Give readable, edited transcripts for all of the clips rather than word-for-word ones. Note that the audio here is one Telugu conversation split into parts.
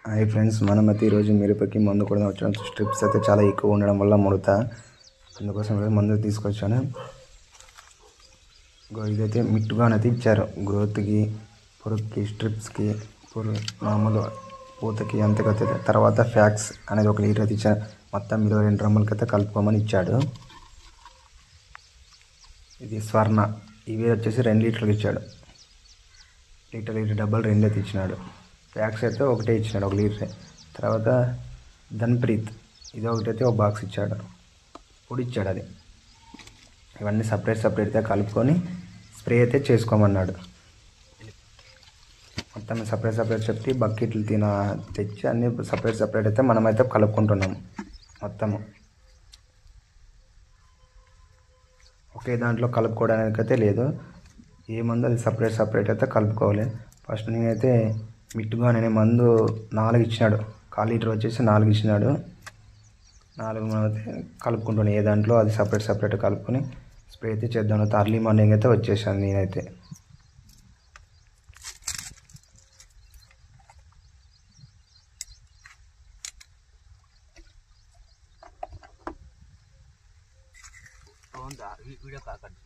హాయ్ ఫ్రెండ్స్, మనమైతే ఈరోజు మిరపకి మందు కూడా వచ్చాను. స్ట్రిప్స్ అయితే చాలా ఎక్కువ ఉండడం వల్ల ముడత, అందుకోసం మందు తీసుకొచ్చాను. ఇదైతే మిట్టుగా అనేది ఇచ్చారు. గ్రోత్కి, పురుగుకి, స్ట్రిప్స్కి, మామూలు పూతకి అంతకైతే. తర్వాత ఫ్యాక్స్ అనేది 1 లీటర్ అయితే ఇచ్చాను. మొత్తం 22 డ్రమ్ములకి అయితే కలుపుకోమని ఇచ్చాడు. ఇది స్వర్ణ, ఇవి వచ్చేసి 2 లీటర్లు ఇచ్చాడు. లీటర్ డబ్బాలు 2 అయితే ఇచ్చినాడు. ఫ్యాక్స్ అయితే 1 ఇచ్చినాడు, 1 లీటర్. తర్వాత ధన్ప్రీత్, ఇది ఒకటైతే 1 బాక్స్ ఇచ్చాడు, పొడి ఇచ్చాడు. అది ఇవన్నీ సపరేట్గా కలుపుకొని స్ప్రే అయితే చేసుకోమన్నాడు. మొత్తం సపరేట్ చెప్పి బకెట్లు తెచ్చి అన్నీ సపరేట్ అయితే మనమైతే కలుపుకుంటున్నాము. మొత్తము ఒకే దాంట్లో కలుపుకోవడానికి అయితే లేదు. ఏముందో అది సపరేట్ అయితే కలుపుకోవాలి. ఫస్ట్ నేనైతే మిట్టుగా అనే మందు 4 ఇచ్చినాడు. 1/4 లీటర్ వచ్చేసి 4 ఇచ్చినాడు. 4 అయితే కలుపుకుంటాను. ఏ దాంట్లో అది సపరేట్ కలుపుకొని స్ప్రే అయితే చేద్దాను. అర్లీ మార్నింగ్ అయితే వచ్చేసాను నేనైతే. వీడియో కాకండి.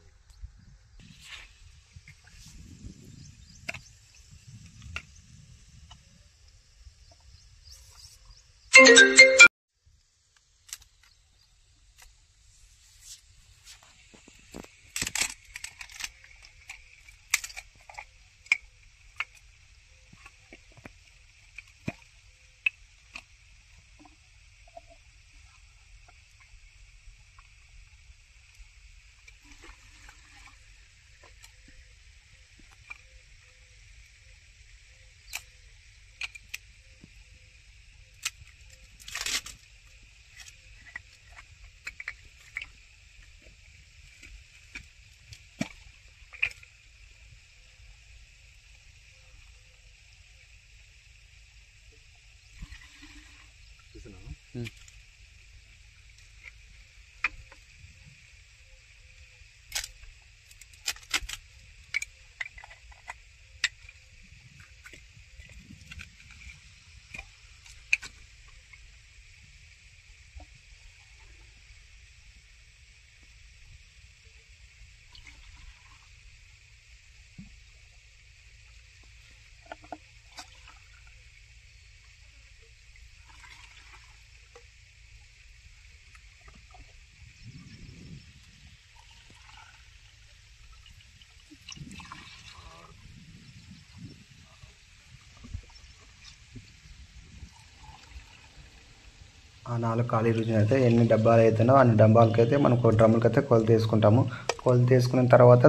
ఆ 4 ఖాళీ రుజున అయితే ఎన్ని డబ్బాలు అవుతానో అన్ని డబ్బాలకైతే మనం డ్రమ్ములకైతే కొలత వేసుకుంటాము. కొలత వేసుకున్న తర్వాత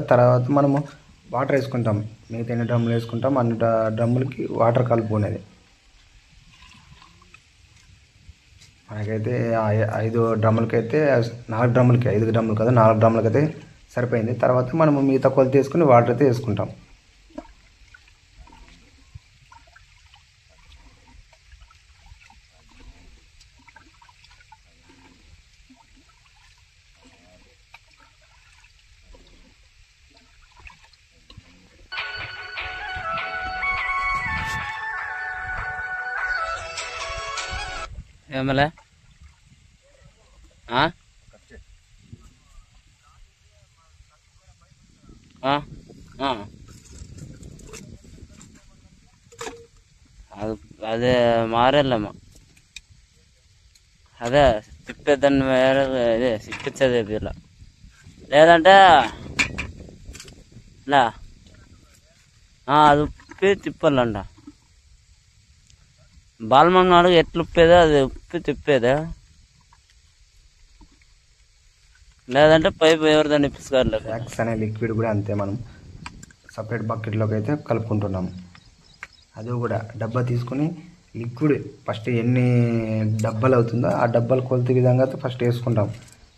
మనము వాటర్ వేసుకుంటాం. మిగతా ఎన్ని డ్రమ్ములు వేసుకుంటాం అన్ని డ్రమ్ములకి వాటర్ కలుపుకునేది. మనకైతే 5 డ్రమ్ములకైతే 4 డ్రమ్ములకి 5 డ్రమ్ములు కదా, 4 డ్రమ్ములకైతే సరిపోయింది. తర్వాత మనము మిగతా కొలత వేసుకుని వాటర్ అయితే వేసుకుంటాం. ఏమలే అదే మారేళ్ళమ్మ, అదే తిప్పేదాన్ని వేరే ఇదే సిక్కిచ్చేది ఇలా, లేదంటే ఇలా అది ఉప్పి తిప్పాలంట. బాలమన్నాడు ఎట్లు ఉప్పేదో అది ఉప్పి తిప్పేదా, లేదంటే పైపు ఎవరిదాన్ని ఇప్పించుకోవాలి. ఫ్యాక్స్ అనే లిక్విడ్ కూడా అంతే, మనం సపరేట్ బకెట్లోకి అయితే కలుపుకుంటున్నాము. అది కూడా డబ్బా తీసుకుని లిక్విడ్ ఫస్ట్ ఎన్ని డబ్బాలు అవుతుందో ఆ డబ్బాలు కొలత విధంగా అయితే ఫస్ట్ వేసుకుంటాం.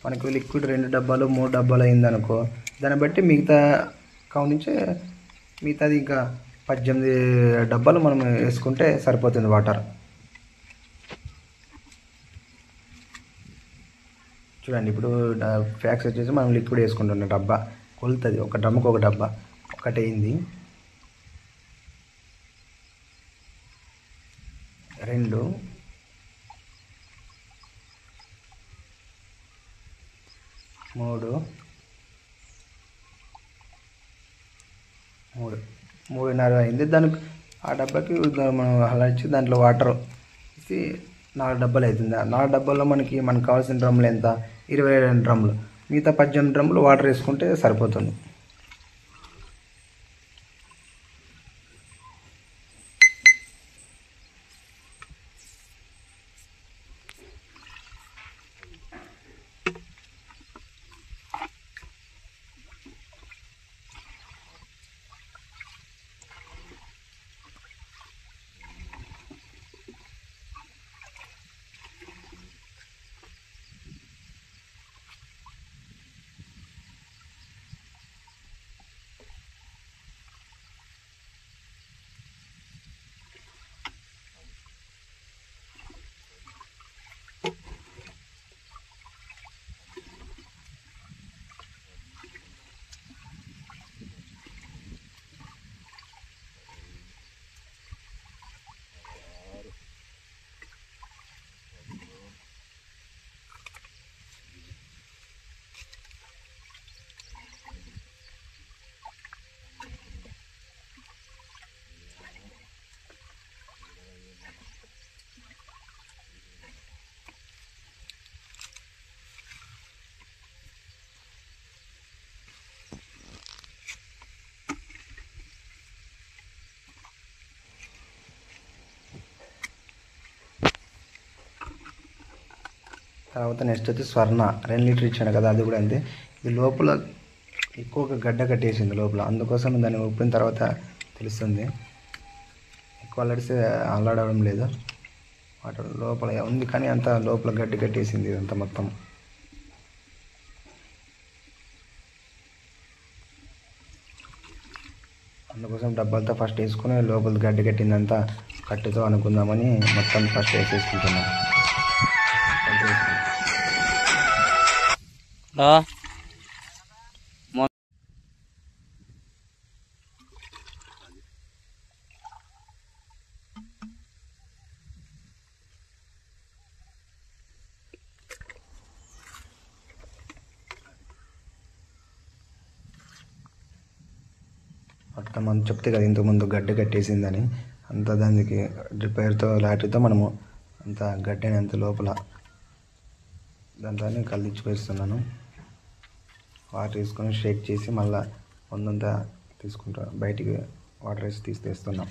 మనకు లిక్విడ్ 2 డబ్బాలు 3 డబ్బాలు అయిందనుకో, దాన్ని బట్టి మిగతా నుంచి మిగతాది ఇంకా 18 డబ్బాలు మనం వేసుకుంటే సరిపోతుంది వాటర్. చూడండి, ఇప్పుడు ఫ్యాక్స్ వచ్చేసి మనం లిక్విడ్ వేసుకుంటున్న డబ్బా కొలుతుంది. ఒక డ్రమ్ముకు ఒక డబ్బా ఒకటైంది. 2 3 3:30 అయింది. దానికి ఆ డబ్బాకి మనం అలా ఇచ్చి దాంట్లో వాటర్ వేసి 4 డబ్బాలు అవుతుంది. 4 డబ్బాల్లో మనకు కావాల్సిన డ్రమ్ములు ఎంత? 22 డ్రమ్ములు. మిగతా 18 డ్రమ్ములు వాటర్ వేసుకుంటే సరిపోతుంది. తర్వాత నెక్స్ట్ వచ్చి స్వర్ణ 2 లీటర్ ఇచ్చాను కదా, అది కూడా అంతే. ఇది లోపల ఎక్కువగా గడ్డ కట్టేసింది లోపల, అందుకోసం దాన్ని ఉప్పిన తర్వాత తెలుస్తుంది. ఎక్కువ అల్లాడడం లేదు, వాటర్ లోపల ఉంది కానీ అంత లోపల గడ్డి కట్టేసింది ఇదంతా మొత్తం. అందుకోసం డబ్బాలతో ఫస్ట్ వేసుకుని లోపల గడ్డి కట్టిందంతా కట్టుతో అనుకుందామని మొత్తం ఫస్ట్ వేసేసుకుంటున్నాం. మొత్తం మనం చెప్తే కదా ఇంతకుముందు గడ్డ కట్టేసిందని, అంతా దానికి రిపేర్తో లాటరీతో మనము అంత గడ్డని అంత లోపల దాంతో కల్లించుకొస్తున్నాను. వాటర్ వేసుకొని షేక్ చేసి మళ్ళీ వందంతా తీసుకుంటా బయటికి వాటర్ వేసి తీసేస్తున్నాం.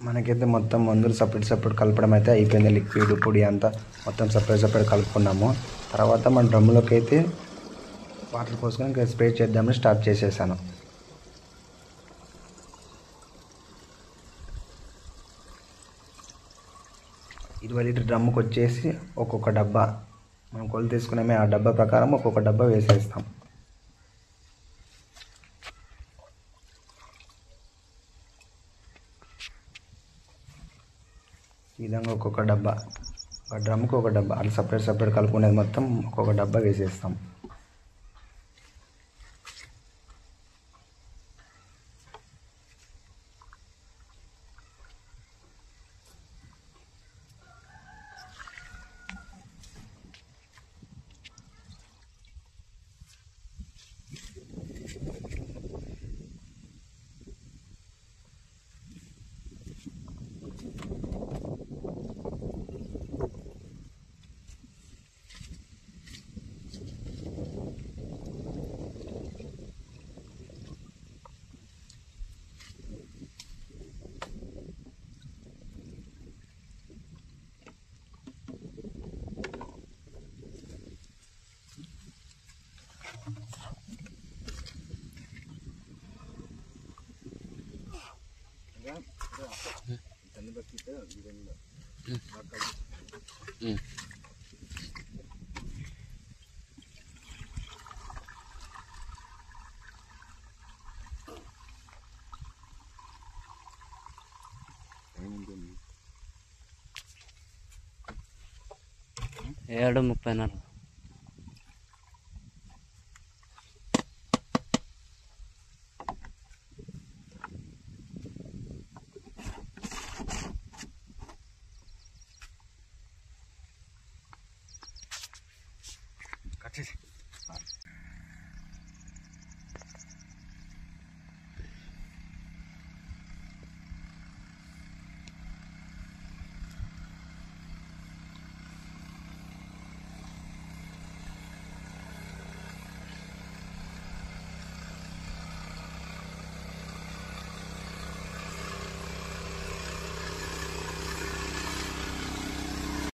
మనకైతే మొత్తం మందులు సపరేట్ కలపడం అయితే అయిపోయింది. లిక్విడ్ పొడి అంతా మొత్తం సపరేట్ కలుపుకున్నాము. తర్వాత మన డ్రమ్ములోకి అయితే వాటర్ పోసుకొని ఇంకా స్ప్రే చేద్దామని స్టార్ట్ చేసేసాను. ఇరవై లీటర్ డ్రమ్ముకి వచ్చేసి ఒక్కొక్క డబ్బా మనం కొలు తీసుకున్నామే ఆ డబ్బా ప్రకారం ఒక్కొక్క డబ్బా వేసేస్తాం. ఈ విధంగా ఒక్కొక్క డబ్బా, ఒక డ్రమ్కి ఒక డబ్బా అలా సపరేట్ కలుపుకునేది మొత్తం ఒక్కొక్క డబ్బా వేసేస్తాం. ఏడు 34. కట్ చేసి